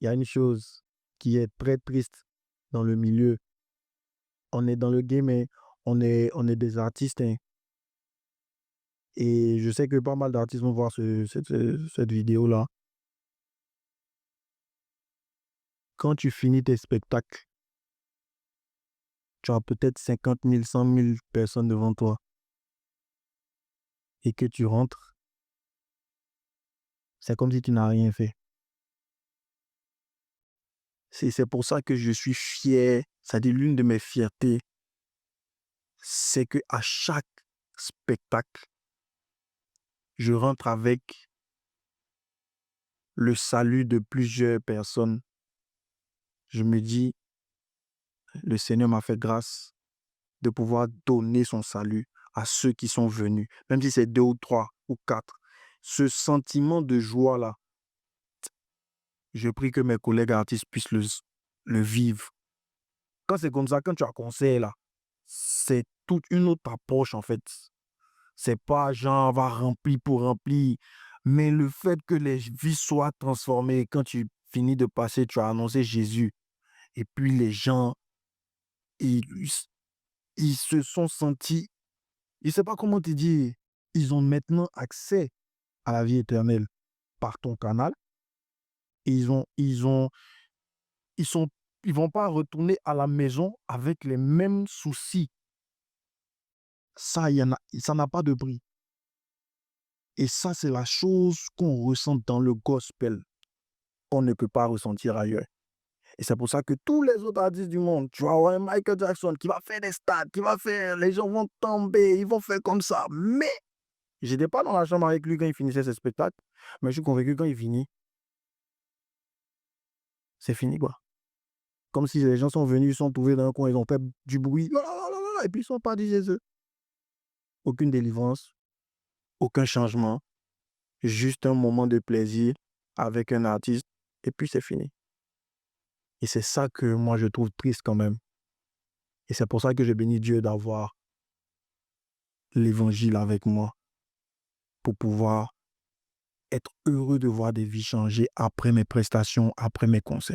il y a une chose qui est très triste dans le milieu. On est dans le game, mais on est des artistes, hein. Et je sais que pas mal d'artistes vont voir cette vidéo-là. Quand tu finis tes spectacles, tu as peut-être 50 000, 100 000 personnes devant toi et que tu rentres, c'est comme si tu n'as rien fait. C'est pour ça que je suis fier. C'est-à-dire l'une de mes fiertés, c'est que à chaque spectacle, je rentre avec le salut de plusieurs personnes. Je me dis, le Seigneur m'a fait grâce de pouvoir donner son salut à ceux qui sont venus, même si c'est 2 ou 3 ou 4. Ce sentiment de joie-là, je prie que mes collègues artistes puissent le vivre. Quand c'est comme ça, quand tu as un concert là, c'est toute une autre approche en fait. C'est pas genre on va remplir pour remplir, mais le fait que les vies soient transformées, quand tu finis de passer, tu as annoncé Jésus, et puis les gens, ils, ils se sont sentis, je sais pas comment te dire, ils ont maintenant accès à la vie éternelle par ton canal, et ils sont, ils vont pas retourner à la maison avec les mêmes soucis. Ça n'a pas de prix. Et ça, c'est la chose qu'on ressent dans le gospel, qu'on ne peut pas ressentir ailleurs. Et c'est pour ça que tous les autres artistes du monde, tu vas avoir un Michael Jackson qui va faire des stades, qui va faire, les gens vont tomber, ils vont faire comme ça. Mais j'étais pas dans la chambre avec lui quand il finissait ses spectacles, mais je suis convaincu quand il finit, c'est fini quoi. Comme si les gens sont venus, ils sont trouvés dans un coin, ils ont fait du bruit, et puis ils sont pas dit Jésus. Aucune délivrance, aucun changement, juste un moment de plaisir avec un artiste, et puis c'est fini. Et c'est ça que moi je trouve triste quand même. Et c'est pour ça que je bénis Dieu d'avoir l'évangile avec moi pour pouvoir être heureux de voir des vies changer après mes prestations, après mes concerts.